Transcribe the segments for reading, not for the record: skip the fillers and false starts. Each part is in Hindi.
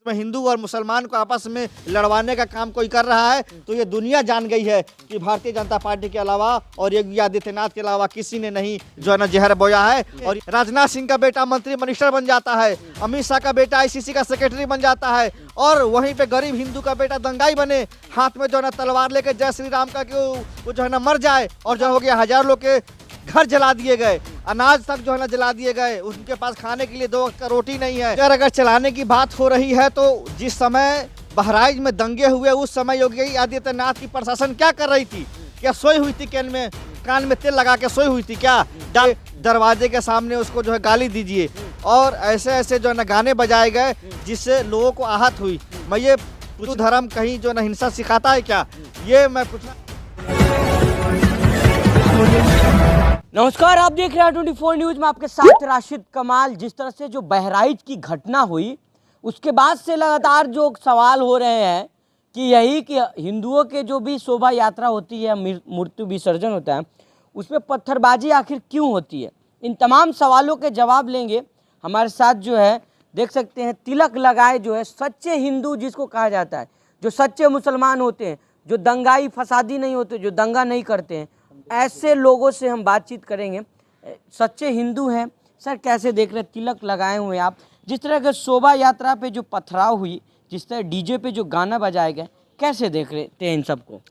में हिंदू और मुसलमान को आपस में लड़वाने का काम कोई कर रहा है तो ये दुनिया जान गई है कि भारतीय जनता पार्टी के अलावा और योगी आदित्यनाथ के अलावा किसी ने नहीं जो है ना जहर बोया है। और राजनाथ सिंह का बेटा मंत्री मिनिस्टर बन जाता है, अमित शाह का बेटा आईसीसी का सेक्रेटरी बन जाता है और वहीं पे गरीब हिंदू का बेटा दंगाई बने, हाथ में जो है ना तलवार लेके जय श्री राम का कि वो जो है ना मर जाए। और जो हो गया हजारों लोग के घर जला दिए गए, अनाज तक जो है ना जला दिए गए, उनके पास खाने के लिए 2 वक्त का रोटी नहीं है। अगर चलाने की बात हो रही है तो जिस समय बहराइच में दंगे हुए उस समय योगी आदित्यनाथ की प्रशासन क्या कर रही थी? क्या सोई हुई थी? कान में तेल लगा के सोई हुई थी क्या? दरवाजे के सामने उसको जो है गाली दीजिए और ऐसे ऐसे जो है ना गाने बजाए गए जिससे लोगों को आहत हुई। मैं ये हिंदू धर्म कहीं जो ना हिंसा सिखाता है क्या? ये मैं पूछना। नमस्कार, आप देख रहे हैं 24 न्यूज में आपके साथ राशिद कमाल। जिस तरह से जो बहराइच की घटना हुई उसके बाद से लगातार जो सवाल हो रहे हैं कि यही कि हिंदुओं के जो भी शोभा यात्रा होती है, मूर्ति विसर्जन होता है, उसमें पत्थरबाजी आखिर क्यों होती है? इन तमाम सवालों के जवाब लेंगे। हमारे साथ जो है देख सकते हैं तिलक लगाए जो है सच्चे हिंदू जिसको कहा जाता है, जो सच्चे मुसलमान होते हैं, जो दंगाई फसादी नहीं होते, जो दंगा नहीं करते हैं, ऐसे लोगों से हम बातचीत करेंगे। सच्चे हिंदू हैं। सर, कैसे देख रहे तिलक लगाए हुए आप? जिस तरह के शोभा यात्रा पे जो पथराव हुई, जिस तरह डीजे पे जो गाना बजाए गए, कैसे देख रहे थे इन सबको?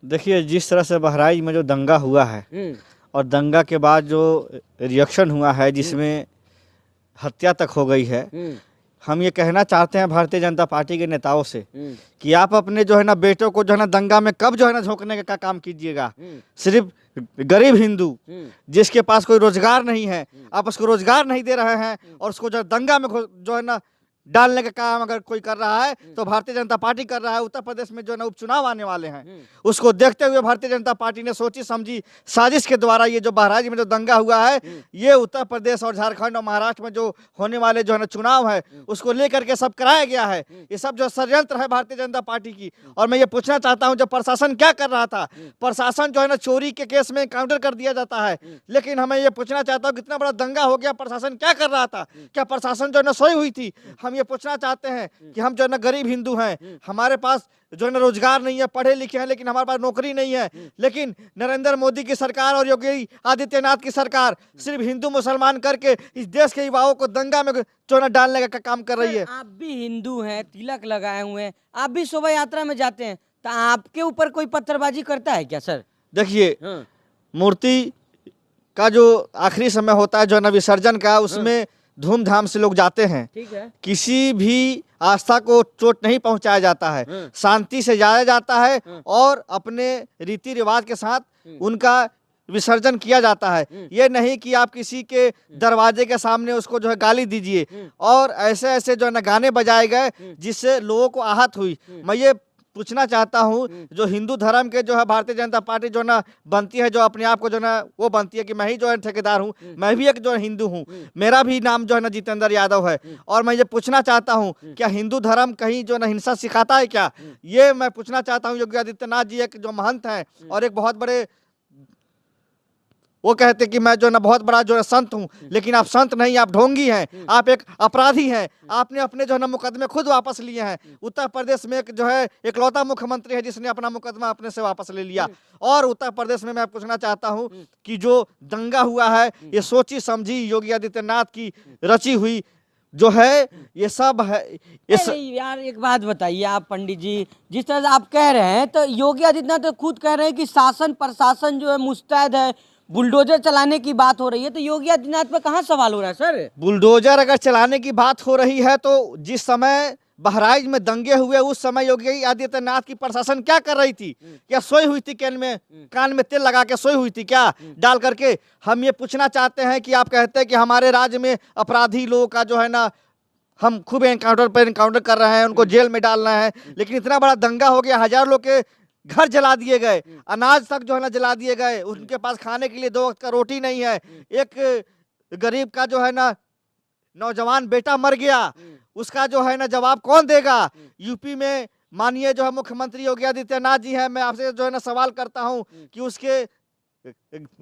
देखिए, जिस तरह से बहराइच में जो दंगा हुआ है और दंगा के बाद जो रिएक्शन हुआ है जिसमें हत्या तक हो गई है, हम ये कहना चाहते हैं भारतीय जनता पार्टी के नेताओं से कि आप अपने जो है ना बेटों को जो है ना दंगा में कब जो है ना झोंकने का काम कीजिएगा। सिर्फ गरीब हिंदू जिसके पास कोई रोजगार नहीं है, आप उसको रोजगार नहीं दे रहे हैं और उसको जो दंगा में जो है ना डालने का काम अगर कोई कर रहा है तो भारतीय जनता पार्टी कर रहा है। उत्तर प्रदेश में जो है ना उपचुनाव आने वाले हैं, उसको देखते हुए भारतीय जनता पार्टी ने सोची समझी साजिश के द्वारा ये जो बहराइच में जो दंगा हुआ है, ये उत्तर प्रदेश और झारखंड और महाराष्ट्र में जो होने वाले जो है ना चुनाव है उसको लेकर के सब कराया गया है। ये सब जो षड्यंत्र है भारतीय जनता पार्टी की। और मैं ये पूछना चाहता हूँ, जो प्रशासन क्या कर रहा था? प्रशासन जो है ना चोरी के केस में काउंटर कर दिया जाता है, लेकिन हमें ये पूछना चाहता हूँ कितना बड़ा दंगा हो गया, प्रशासन क्या कर रहा था? क्या प्रशासन जो है ना सोई हुई थी? हम ये पूछना चाहते हैं कि हम जो है ना गरीब हिंदू हैं, हमारे पास जो है ना रोजगार नहीं है, पढ़े लिखे हैं लेकिन हमारे पास नौकरी नहीं है, लेकिन नरेंद्र मोदी की सरकार और योगी आदित्यनाथ की सरकार सिर्फ हिंदू मुसलमान करके इस देश के युवाओं को दंगा में जो ना डालने का काम कर रही है। आप भी हिंदू हैं, तिलक लगाए हुए हैं, आप भी शोभा यात्रा में जाते हैं, तो आपके ऊपर कोई पत्थरबाजी करता है क्या? सर देखिए, मूर्ति का जो आखिरी समय होता है जो ना विसर्जन का, उसमें धूमधाम से लोग जाते हैं, ठीक है, किसी भी आस्था को चोट नहीं पहुंचाया जाता है, शांति से जाया जाता है और अपने रीति रिवाज के साथ उनका विसर्जन किया जाता है। ये नहीं कि आप किसी के दरवाजे के सामने उसको जो है गाली दीजिए और ऐसे ऐसे जो है ना गाने बजाए गए जिससे लोगों को आहत हुई। मैं ये पूछना चाहता हूँ, जो हिंदू धर्म के जो है भारतीय जनता पार्टी जो ना बनती है, जो अपने आप को जो ना वो बनती है कि मैं ही जो है ठेकेदार हूँ, मैं भी एक जो है हिंदू हूँ, मेरा भी नाम जो है ना जितेंद्र यादव है। और मैं ये पूछना चाहता हूँ, क्या हिंदू धर्म कहीं जो ना हिंसा सिखाता है क्या? ये मैं पूछना चाहता हूँ। योगी आदित्यनाथ जी एक जो महंत हैं और एक बहुत बड़े, वो कहते हैं कि मैं जो ना बहुत बड़ा जो है संत हूँ, लेकिन आप संत नहीं, आप ढोंगी हैं, आप एक अपराधी हैं। आपने अपने जो है ना मुकदमे खुद वापस लिए हैं। उत्तर प्रदेश में एक जो है एकलौता मुख्यमंत्री है जिसने अपना मुकदमा अपने से वापस ले लिया। और उत्तर प्रदेश में मैं पूछना चाहता हूँ कि जो दंगा हुआ है ये सोची समझी योगी आदित्यनाथ की रची हुई जो है, ये सब है। यार एक बात बताइए आप पंडित जी, जिस तरह से आप कह रहे हैं तो योगी आदित्यनाथ तो खुद कह रहे हैं कि शासन प्रशासन जो है मुस्तैद है, बुलडोजर चलाने की बात हो रही है, तो योगी आदित्यनाथ पे कहाँ सवाल हो रहा है? सर, बुलडोजर अगर चलाने की बात हो रही है तो जिस समय बहराइच में दंगे हुए उस समय योगी आदित्यनाथ की प्रशासन क्या कर रही थी? क्या सोई हुई थी? कान में तेल लगा के सोई हुई थी क्या डाल करके? हम ये पूछना चाहते हैं कि आप कहते हैं कि हमारे राज्य में अपराधी लोगों का जो है ना हम खूब एनकाउंटर कर रहे हैं, उनको जेल में डाल रहे हैं, लेकिन इतना बड़ा दंगा हो गया, हजारों लोग के घर जला दिए गए, अनाज तक जो है ना जला दिए गए, उनके पास खाने के लिए 2 वक्त का रोटी नहीं है। एक गरीब का जो है ना नौजवान बेटा मर गया, उसका जो है ना जवाब कौन देगा? यूपी में माननीय जो है मुख्यमंत्री योगी आदित्यनाथ जी हैं, मैं आपसे जो है ना सवाल करता हूं कि उसके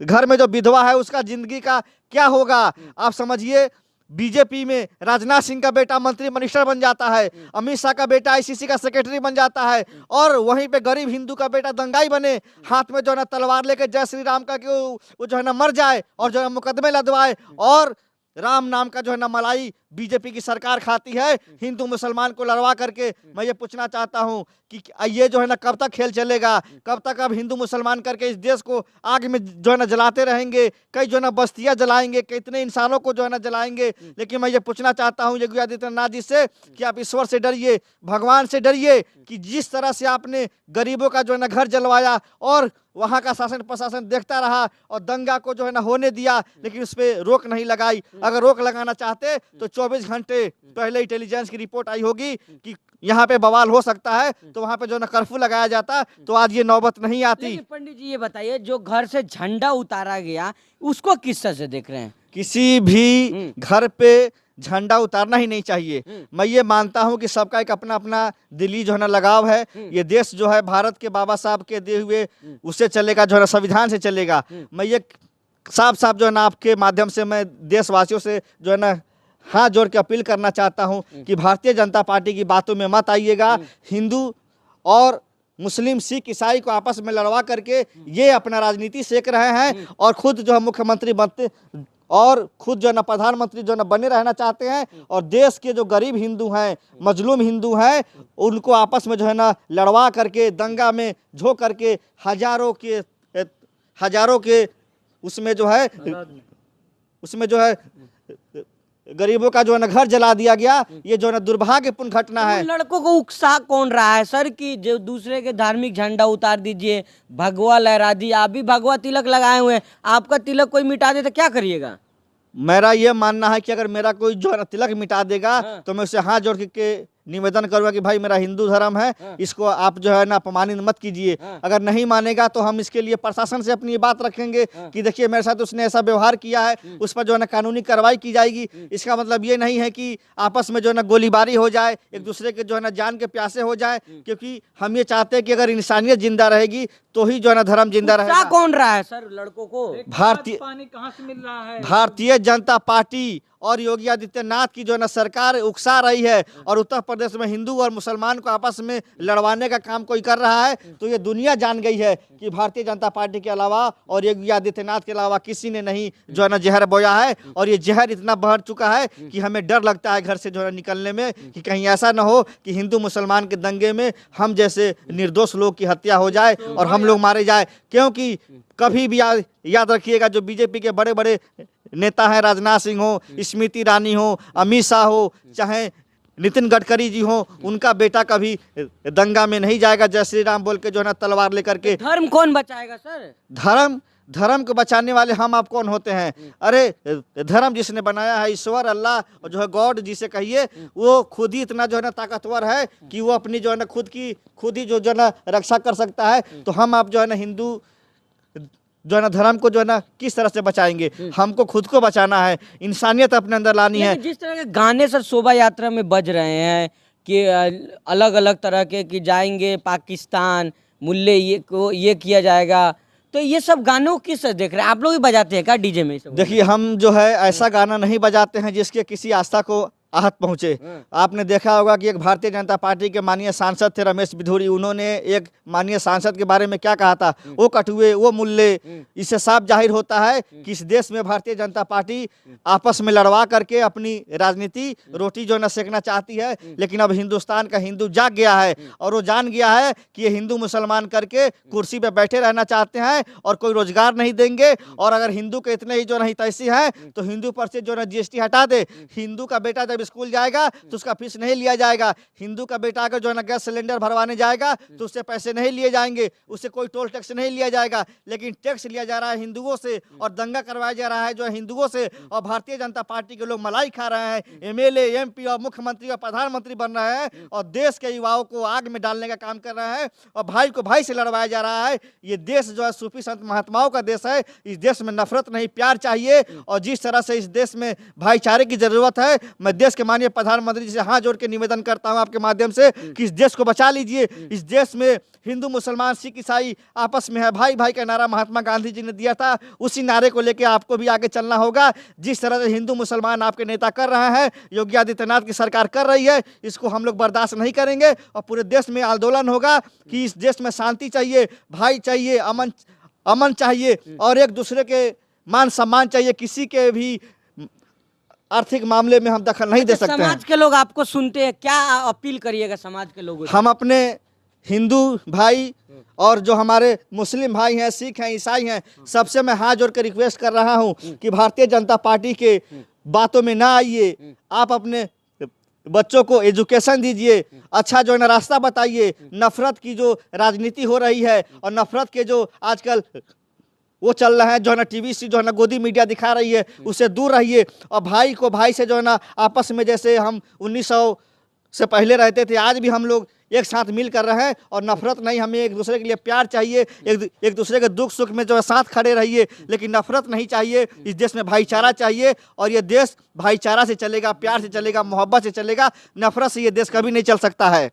घर में जो विधवा है उसका जिंदगी का क्या होगा? आप समझिए, बीजेपी में राजनाथ सिंह का बेटा मंत्री मिनिस्टर बन जाता है, अमित शाह का बेटा आईसीसी का सेक्रेटरी बन जाता है, और वहीं पे गरीब हिंदू का बेटा दंगाई बने, हाथ में जो है ना तलवार लेके जय श्री राम का कि वो जो है ना मर जाए और जो है मुकदमे लदवाए, और राम नाम का जो है ना मलाई बीजेपी की सरकार खाती है हिंदू मुसलमान को लड़वा करके। मैं ये पूछना चाहता हूं कि ये जो है ना कब तक खेल चलेगा, कब तक अब हिंदू मुसलमान करके इस देश को आग में जो है ना जलाते रहेंगे, कई जो है ना बस्तियां जलाएंगे, कितने इंसानों को जो है ना जलाएंगे। लेकिन मैं ये पूछना चाहता हूं योगी आदित्यनाथ जी से कि आप ईश्वर से डरिए, भगवान से डरिए कि जिस तरह से आपने गरीबों का जो है ना घर जलवाया और वहां का शासन प्रशासन देखता रहा और दंगा को जो है ना होने दिया, लेकिन उस पर रोक नहीं लगाई। अगर रोक लगाना चाहते तो 24 घंटे पहले इंटेलिजेंस की रिपोर्ट आई होगी कि यहाँ पे बवाल हो सकता है, तो वहां पे जो ना कर्फ्यू लगाया जाता, तो आज ये नौबत नहीं आती। पंडित जी ये बताइए, जो घर से झंडा उतारा गया उसको किस तरह से देख रहे हैं? किसी भी घर पे झंडा उतारना ही नहीं चाहिए। मैं ये मानता हूं कि सबका एक अपना अपना दिली जो है ना लगाव है। ये देश जो है भारत के बाबा साहब के दिए हुए उससे चलेगा, जो है ना संविधान से चलेगा। मैं ये साफ साफ जो है ना आपके माध्यम से मैं देशवासियों से जो है ना हाथ जोड़ के अपील करना चाहता हूं कि भारतीय जनता पार्टी की बातों में मत आइएगा। हिंदू और मुस्लिम सिख ईसाई को आपस में लड़वा करके ये अपना राजनीति सेक रहे हैं और खुद जो है मुख्यमंत्री बनते और खुद जो है ना प्रधानमंत्री जो है ना बने रहना चाहते हैं, और देश के जो गरीब हिंदू हैं, मजलूम हिंदू हैं, उनको आपस में जो है ना लड़वा करके दंगा में झोंक करके हजारों के उसमें जो है गरीबों का जो है ना घर जला दिया गया। ये जो है ना दुर्भाग्यपूर्ण घटना है। लड़कों को उकसा कौन रहा है सर कि जो दूसरे के धार्मिक झंडा उतार दीजिए, भगवा लहरा दिए, आप भी भगवा तिलक लगाए हुए हैं, आपका तिलक कोई मिटा दे तो क्या करिएगा? मेरा ये मानना है कि अगर मेरा कोई जो है ना तिलक मिटा देगा तो मैं उसे हाथ जोड़ के निवेदन करूंगा कि भाई मेरा हिंदू धर्म है, इसको आप जो है ना अपमानित मत कीजिए। अगर नहीं मानेगा तो हम इसके लिए प्रशासन से अपनी बात रखेंगे कि देखिए मेरे साथ उसने ऐसा व्यवहार किया है, उस पर जो है ना कानूनी कार्रवाई की जाएगी। इसका मतलब ये नहीं है कि आपस में जो है ना गोलीबारी हो जाए, एक दूसरे के जो है ना जान के प्यासे हो जाए, क्योंकि हम ये चाहते हैं कि अगर इंसानियत जिंदा रहेगी तो ही जो है ना धर्म जिंदा रहेगा। कौन रहा है सर लड़कों को? पानी कहाँ से मिल रहा है? भारतीय जनता पार्टी और योगी आदित्यनाथ की जो है ना सरकार उकसा रही है, और उत्तर प्रदेश में हिंदू और मुसलमान को आपस में लड़वाने का काम कोई कर रहा है, तो ये दुनिया जान गई है कि भारतीय जनता पार्टी के अलावा और योगी आदित्यनाथ के अलावा किसी ने नहीं जो है ना जहर बोया है। और ये जहर इतना बढ़ चुका है कि हमें डर लगता है घर से जो है निकलने में कि कहीं ऐसा न हो कि हिंदू मुसलमान के दंगे में हम जैसे निर्दोष लोग की हत्या हो जाए और हम लोग मारे जाए। क्योंकि कभी भी याद रखिएगा, जो बीजेपी के बड़े बड़े नेता हैं, राजनाथ सिंह हो, स्मृति ईरानी हो, अमित शाह हो, चाहे नितिन गडकरी जी हो, उनका बेटा कभी दंगा में नहीं जाएगा जय श्री राम बोल के जो है ना तलवार लेकर के। धर्म कौन बचाएगा सर? धर्म को बचाने वाले हम आप कौन होते हैं? अरे धर्म जिसने बनाया है ईश्वर अल्लाह और जो है गॉड जिसे कहिए, वो खुद ही इतना जो है ना ताकतवर है कि वो अपनी जो है ना खुद ही जो है ना रक्षा कर सकता है। तो हम आप जो है ना हिंदू जो है ना धर्म को जो है ना किस तरह से बचाएंगे? हमको खुद को बचाना है, इंसानियत अपने अंदर लानी है। जिस तरह के गाने सर शोभा यात्रा में बज रहे हैं कि अलग अलग तरह के कि जाएंगे पाकिस्तान, मुल्ले ये किया जाएगा, तो ये सब गानों किस तरह देख रहे हैं? आप लोग भी बजाते हैं क्या डीजे में? देखिए, हम जो है ऐसा गाना नहीं बजाते हैं जिसके किसी आस्था को आहत पहुंचे। आपने देखा होगा कि एक भारतीय जनता पार्टी के माननीय सांसद थे रमेश बिधूरी, उन्होंने एक माननीय सांसद के बारे में क्या कहा था, वो कटुए, वो मुल्ले। इससे साफ जाहिर होता है कि इस देश में भारतीय जनता पार्टी आपस में लड़वा करके अपनी राजनीति रोटी जो न सेकना चाहती है। लेकिन अब हिंदुस्तान का हिंदू जाग गया है और वो जान गया है कि ये हिंदू मुसलमान करके कुर्सी पे बैठे रहना चाहते हैं और कोई रोजगार नहीं देंगे। और अगर हिंदू के इतने ही जो नहीं तैसी हैं तो हिंदू पर से जो ना GST हटा दे। हिंदू का बेटा जब स्कूल जाएगा तो उसका फीस नहीं लिया जाएगा। हिंदू का बेटा अगर जो है ना गैस सिलेंडर भरवाने जाएगा तो उससे पैसे नहीं लिए जाएंगे, उससे कोई टोल टैक्स नहीं लिया जाएगा। लेकिन टैक्स लिया जा रहा है हिंदुओं से और दंगा करवाया जा रहा है जो है हिंदुओं से। और भारतीय जनता पार्टी के लोग मलाई खा रहे हैं, MLA MP और मुख्यमंत्री और प्रधानमंत्री बन रहे हैं और देश के युवाओं को आग में डालने का काम कर रहे हैं और भाई को भाई से लड़वाया जा रहा है। ये देश जो है सूफी संत महात्माओं का देश है। इस देश में नफरत नहीं, प्यार चाहिए। और जिस तरह से इस देश में भाईचारे की जरूरत है, मैं देश देश के माननीय प्रधानमंत्री जी से हाथ जोड़ के निवेदन करता हूं आपके माध्यम से कि इस देश को बचा लीजिए। इस देश में हिंदू मुसलमान सिख ईसाई आपस में है, भाई भाई का नारा महात्मा गांधी जी ने दिया था, उसी नारे को लेकर आपको भी आगे चलना होगा। जिस तरह से हिंदू मुसलमान आपके नेता कर रहे हैं, योगी आदित्यनाथ की सरकार कर रही है, इसको हम लोग बर्दाश्त नहीं करेंगे और पूरे देश में आंदोलन होगा कि इस देश में शांति चाहिए, भाई चाहिए, अमन चाहिए और एक दूसरे के मान सम्मान चाहिए। किसी के भी आर्थिक मामले में हम दखल नहीं दे सकते हैं। समाज के लोग आपको सुनते हैं, क्या अपील करिएगा समाज के लोगों से? हम अपने हिंदू भाई और जो हमारे मुस्लिम भाई हैं, सिख हैं, ईसाई हैं, सबसे मैं हाथ जोड़ कर रिक्वेस्ट कर रहा हूं कि भारतीय जनता पार्टी के बातों में ना आइए। आप अपने बच्चों को एजुकेशन दीजिए, अच्छा जो है ना रास्ता बताइए। नफरत की जो राजनीति हो रही है और नफरत के जो आजकल वो चल रहा है, जो है ना टीवी से जो है ना गोदी मीडिया दिखा रही है, उससे दूर रहिए। और भाई को भाई से जो है ना आपस में, जैसे हम 1900 से पहले रहते थे, आज भी हम लोग एक साथ मिल कर रहे हैं और नफरत नहीं। हमें एक दूसरे के लिए प्यार चाहिए, एक दूसरे के दुख सुख में जो है साथ खड़े रहिए, लेकिन नफरत नहीं चाहिए। इस देश में भाईचारा चाहिए और ये देश भाईचारा से चलेगा, प्यार से चलेगा, मोहब्बत से चलेगा। नफरत से ये देश कभी नहीं चल सकता है।